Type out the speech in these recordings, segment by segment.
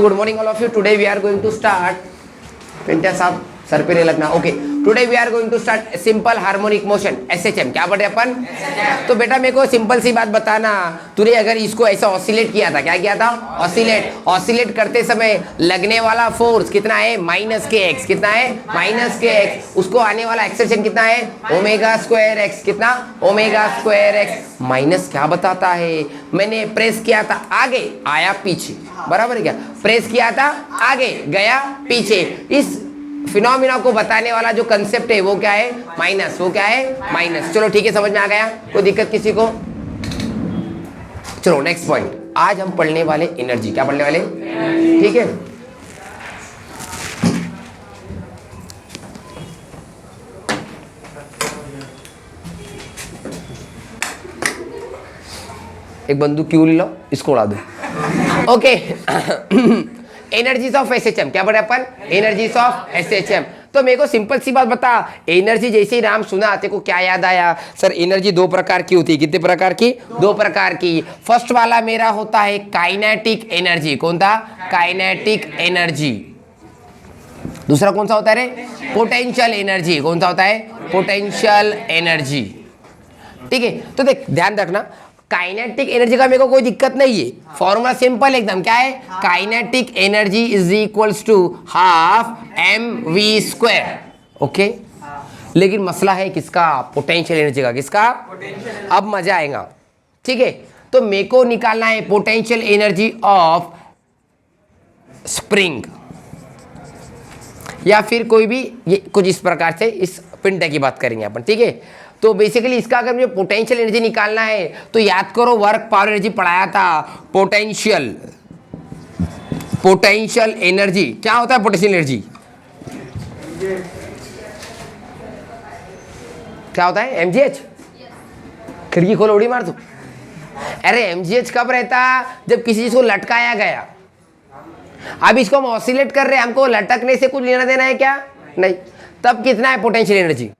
So good morning all of you. Today we are going to start. पेंटिया साहब sir पे नहीं लगना. Okay, today we are going to start simple harmonic motion SHM. क्या पढ़े अपन? तो बेटा मेरे को सिंपल सी बात बताना, तूने अगर इसको ऐसा ऑसिलेट किया था, क्या किया था? ऑसिलेट करते समय लगने वाला फोर्स कितना है? माइनस के एक्स. कितना है? माइनस के एक्स. उसको आने वाला एक्सेलरेशन कितना है? Omega square x. कितना? Omega square x. माइनस क्या बताता है? मैंने प्रेस किया था आगे, आया पीछे. बराबर है क्या? प्रेस किया था आगे, गया पीछे. इस फिनोमिना को बताने वाला जो कंसेप्ट है वो क्या है? माइनस. वो क्या है? माइनस. चलो ठीक है, समझ में आ गया? कोई दिक्कत किसी को? चलो नेक्स्ट पॉइंट. आज हम पढ़ने वाले एनर्जी. क्या पढ़ने वाले? ठीक है. एक बंदूक क्यों ले लो, इसको उड़ा दो. ओके. Energies of SHM. क्या पढ़े अपन? Energies of SHM. तो मेरे को सिंपल सी बात बता, एनर्जी जैसे ही नाम सुना तेरे को क्या याद आया? सर एनर्जी दो प्रकार की होती है. कितने प्रकार की? दो प्रकार की. फर्स्ट वाला मेरा होता है काइनेटिक एनर्जी. कौन था? Kinetic energy. दूसरा कौन सा होता है रे? Potential energy. कौन सा होता है? Potential energy. ठीक है. तो देख ध्यान रखना, काइनेटिक एनर्जी का मेरे को कोई दिक्कत नहीं है. फॉर्मूला सिंपल एकदम. क्या है? Kinetic energy is equals to half m v square. Okay. लेकिन मसला है किसका? पोटेंशियल एनर्जी का. किसका? अब मजा आएगा. ठीक है. तो मेरे को निकालना है पोटेंशियल एनर्जी ऑफ स्प्रिंग, या फिर कोई भी, ये कुछ इस प्रकार से इस पिंड की बात करेंगे अपन. ठीक है. तो बेसिकली इसका अगर मुझे पोटेंशियल एनर्जी निकालना है तो याद करो वर्क पावर एनर्जी पढ़ाया था. पोटेंशियल एनर्जी क्या होता है? पोटेंशियल एनर्जी क्या होता है? एमजीएच. खिड़की खोलो, उड़ी मार दो. अरे एमजीएच कब रहता? जब किसी चीज को लटकाया गया. अब इसको हम ऑसिलेट कर रहे हैं, हमको लटकने से कुछ लेना देना है क्या? नहीं. तब कितना है पोटेंशियल एनर्जी?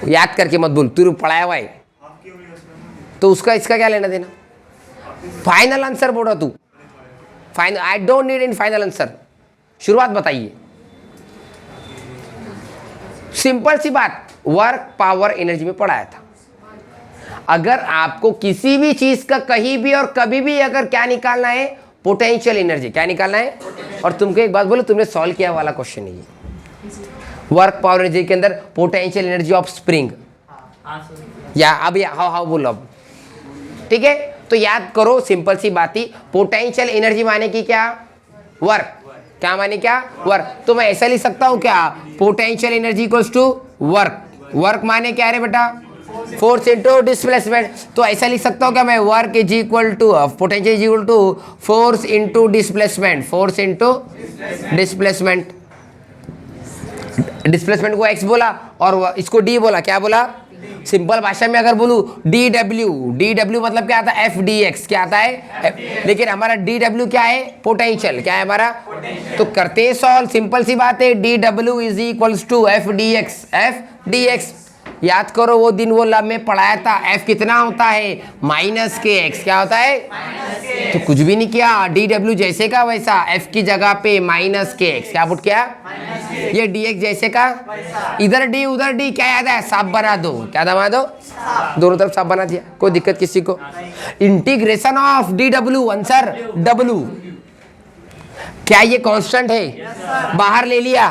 याद करके मत बोल, तू पढ़ाया हुआ है तो उसका इसका क्या लेना देना? फाइनल आंसर बोल रहा तू. Final. I don't need in final answer. शुरुआत बताइए. सिंपल सी बात, वर्क पावर एनर्जी में पढ़ाया था. अगर आपको किसी भी चीज का कहीं भी और कभी भी अगर क्या निकालना है? Potential energy. क्या निकालना है? और तुमको एक बात बोलो, तुमने सॉल्व किया वाला क्वेश्चन नहीं है. वर्क पावर एनर्जी के अंदर पोटेंशियल एनर्जी ऑफ स्प्रिंग, या अब हाउ बोलो अब. ठीक है. तो याद करो सिंपल सी बात ही, पोटेंशियल एनर्जी माने की क्या? वर्क. क्या माने? क्या? वर्क. तो मैं ऐसा लिख सकता हूं क्या? Potential energy equals to work. Work माने क्या रे बेटा? Force into displacement. तो ऐसा लिख सकता हूं क्या मैं? Work is equal to potential is equal to force into displacement. Force into displacement. Displacement को एक्स बोला और इसको डी बोला. क्या बोला? सिंपल भाषा में अगर बोलूं डी डब्ल्यू मतलब क्या आता है? F d x. क्या आता है? लेकिन हमारा डी डब्ल्यू क्या है? पोटेंशियल. क्या है हमारा? तो करते सॉल्व. सिंपल सी बात है, डी डब्ल्यू is equals to f d x. F d x. याद करो वो दिन वो लब में पढ़ाया था. एफ कितना होता है? माइनस के एक्स. क्या होता है? तो कुछ भी नहीं किया, डी डब्ल्यू जैसे का वैसा, एफ की जगह पे माइनस के एक्स. क्या पुट किया? ये डी एक्स जैसे का, इधर डी उधर डी. क्या याद है? साफ बना दो. क्या बना दो? दोनों तरफ साफ बना दिया. कोई दिक्कत किसी को? Integration of D W answer W. क्या ये कांस्टेंट है? बाहर ले लिया.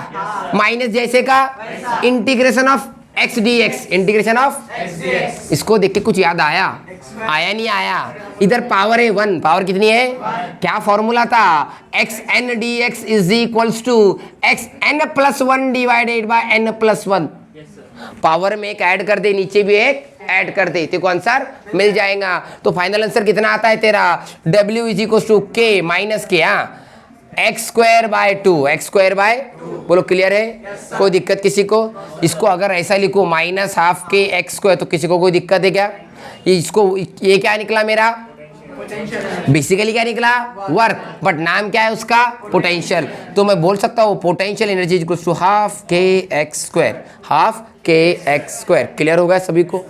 माइनस जैसे का integration of x D x. Integration of. इसको देख के कुछ याद आया? आया नहीं आया? इधर पावर है 1. पावर कितनी है? क्या फॉर्मूला था? X n d x is equals to x n plus 1 divided by n plus 1. Power में एक ऐड कर दे, नीचे भी एक ऐड कर दे, तेरे को आंसर मिल जाएगा. तो फाइनल आंसर कितना आता है तेरा? डब्ल्यू इज इक्वल्स टू के माइनस के x square by 2. X square by, बोलो क्लियर है? कोई दिक्कत किसी को? इसको अगर ऐसा लिखो minus half k x square, तो किसी को कोई दिक्कत है क्या? इसको ये क्या निकला मेरा? बेसिकली क्या निकला? वर्क. बट नाम क्या है उसका? पोटेंशियल. तो मैं बोल सकता हूँ potential energy equals to half k x square. Half k x square. Clear होगा सभी को?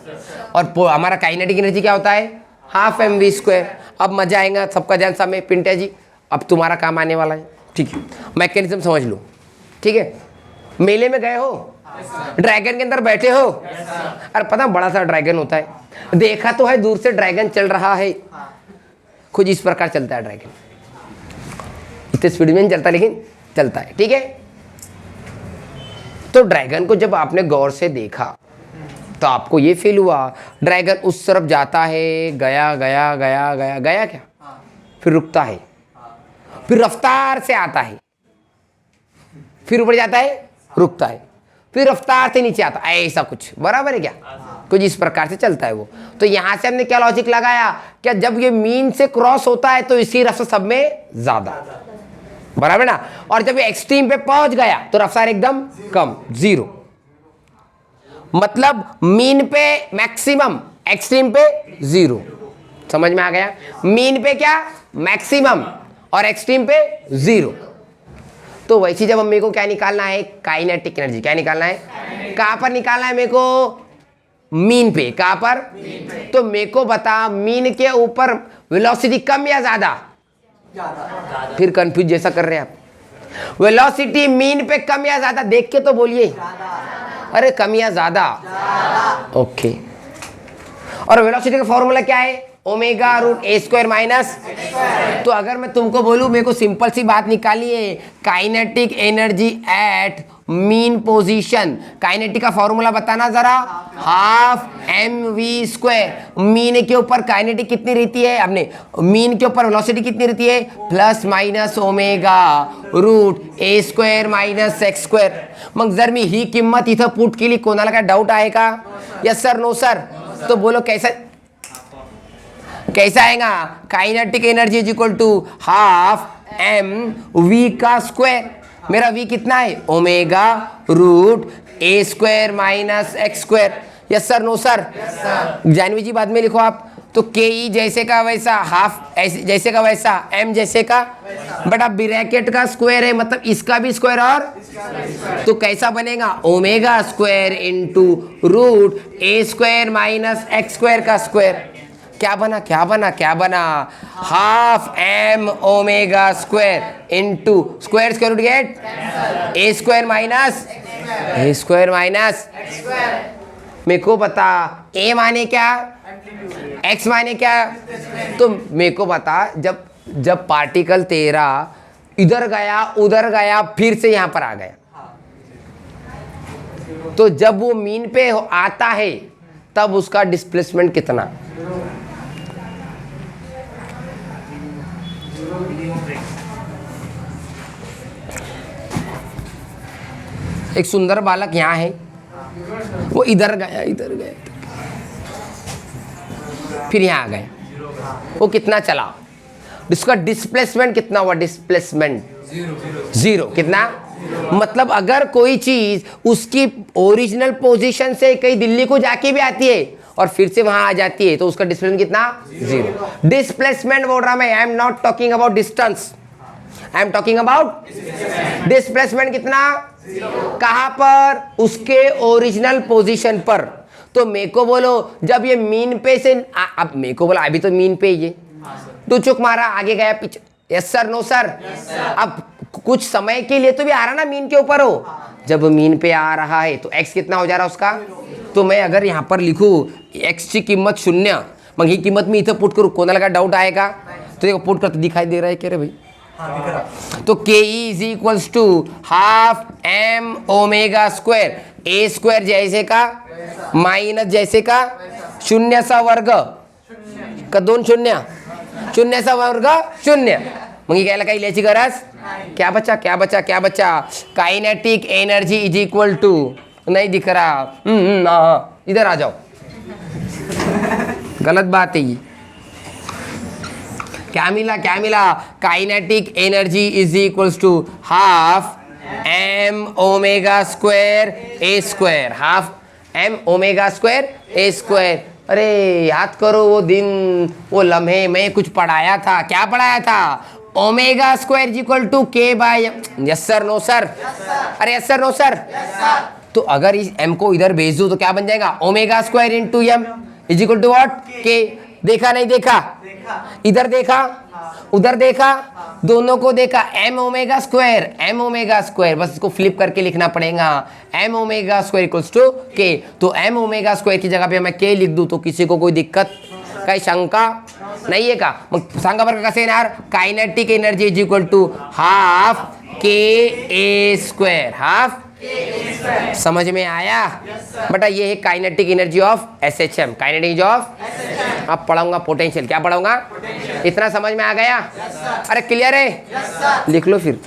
और हमारा काइनेटिक एनर्जी क्या होता है? Half m v square. अब मजा आएगा, सबका ध्यान सामने। पिंटे जी अब तुम्हारा काम आने वाला है, ठीक है, मैकेनिज्म समझ लो, ठीक है। मेले में गए हो, ड्रैगन के अंदर बैठे हो, अरे पता बड़ा सा ड्रैगन होता है, देखा तो है दूर से ड्रैगन चल रहा है, कुछ इस प्रकार चलता है ड्रैगन, इतने स्पीड में नहीं चलता लेकिन चलता है, ठीक है। तो ड्रैगन को जब आपने गौर से देखा तो आपको ये फील हुआ ड्रैगन उस तरफ जाता है, गया गया गया गया गया क्या, फिर रुकता है, फिर रफ्तार से आता है, फिर ऊपर जाता है, रुकता है, फिर रफ्तार से नीचे आता है, ऐसा कुछ बराबर है क्या, कुछ इस प्रकार से चलता है वो। तो यहां से हमने क्या लॉजिक लगाया, क्या जब ये मीन से क्रॉस होता है तो इसी रफ्तार सब में ज्यादा, बराबर ना, और जब ये एक्सट्रीम पे पहुंच गया तो रफ्तार एकदम कम, जीरो। मतलब मीन पे मैक्सिमम, एक्सट्रीम पे जीरो। समझ में आ गया, मीन पे क्या मैक्सिमम और एक्सट्रीम पे जीरो। तो वैसे जब मेरे को क्या निकालना है, काइनेटिक एनर्जी, क्या निकालना है, कहां पर निकालना है मेरे को, मीन पे, कहां पर, तो मेरे को बता मीन के ऊपर वेलोसिटी कम या ज्यादा, फिर कंफ्यूज जैसा कर रहे हैं आप, वेलोसिटी मीन पे कम या ज्यादा, देख के तो बोलिए, अरे कम या ज्यादा, ओके। और वेलोसिटी का फॉर्मूला क्या है, omega root a square minus. तो अगर मैं तुमको बोलूं, मेरे को सिंपल सी बात निकाली है, kinetic energy at mean position, kinetic का फॉर्मूला बताना जरा, half m v square. Mean के ऊपर काइनेटिक कितनी रहती है, हमने मीन के ऊपर वेलोसिटी कितनी रहती है, plus minus omega root a square minus x square. मग जर मी ही किंमत इथं पुट केली, कोणाला काय डाऊट आहे का, यस सर, नो सर, तो बोलो कैसा कैसा आएगा, kinetic energy is equal to half m v का स्क्वायर। मेरा वी कितना है, omega root a square minus x square. Yes sir, no sir, Jahnavi ji बाद में लिखो आप। तो के ई जैसे का वैसा, हाफ जैसे का वैसा, एम जैसे का, बट अब ब्रैकेट का स्क्वायर है, मतलब इसका भी स्क्वायर, और तो कैसा बनेगा, omega square into root a square minus x square का स्क्वायर। क्या बना, क्या बना, क्या बना, half m omega square into square square root get a square minus a square minus. मेरे को बता ए माने क्या, एक्स माने क्या, तो मेरे को बता जब जब पार्टिकल तेरा इधर गया उधर गया फिर से यहां पर आ गया, तो जब वो मीन पे आता है तब उसका डिस्प्लेसमेंट कितना, एक सुंदर बालक यहाँ है, वो इधर गया इधर गया फिर यहाँ आ गया, वो कितना चला, इसका डिस्प्लेसमेंट कितना हुआ, डिस्प्लेसमेंट जीरो। कितना, मतलब अगर कोई चीज उसकी ओरिजिनल पोजीशन से कहीं दिल्ली को जाके भी आती है और फिर से वहां आ जाती है तो उसका डिस्प्लेसमेंट कितना, जीरो। डिस्प्लेसमेंट बोल रहा मैं, I am not talking about distance, I am talking about displacement कितना, कहां पर, उसके ओरिजिनल पोजीशन पर। तो मेरे को बोलो जब ये मीन पे से अब मेरे को बोला अभी तो मीन पे ये तो चुक मारा, आगे गया पीछे, यस सर, नो सर, अब कुछ समय के लिए तो भी आ रहा ना मीन के ऊपर हो, जब मीन पे आ रहा है तो एक्स कितना हो जा रहा है उसका, तो मैं अगर यहाँ पर लिखूँ एक्स की किंमत 0, मग ही किंमत मी इथं पुट करू, कोणाला का डाऊट आहे का, तो देखो पुट करते दिखाई दे रहा है क्या रे भाई, तो k e is equals to half m omega square, a square जैसे का माइनस जैसे का शून्याचा वर्ग का 2 शून्य, शून्याचा वर्ग 0, मग ही घ्यायला काही लिहायची गरज, क्या बचा क्या बचा क्या बचा, kinetic energy is equal to, नहीं दिख रहा, इधर आ जाओ, गलत बात है ये, क्या मिला क्या मिला, kinetic energy is equals to half m omega square a square, half m omega square a square. अरे याद करो वो दिन, वो लम्हे मैं कुछ पढ़ाया था, क्या पढ़ाया था, omega square is equal to k by, yes sir, no sir, अरे यस सर, नो सर, तो अगर इस m को इधर भेज दूं तो क्या बन जाएगा, omega square into m is equal to what, k, देखा नहीं देखा? इधर देखा, उधर देखा, दोनों को देखा। एम ओमेगा स्क्वायर, बस इसको फ्लिप करके लिखना पड़ेगा। M omega square equals to k. तो एम ओमेगा स्क्वायर की जगह पे मैं के लिख दूं तो किसी को कोई दिक्कत, काही शंका नाही आहे का? मग सांगा बरं कसं येणार? Kinetic energy is equal to half k a square, half समझ में आया बेटा? ये है kinetic energy of SHM, kinetic energy of. अब पढ़ाऊंगा पोटेंशियल, क्या पढ़ाऊंगा? इतना समझ में आ गया? अरे क्लियर है? लिख लो फिर।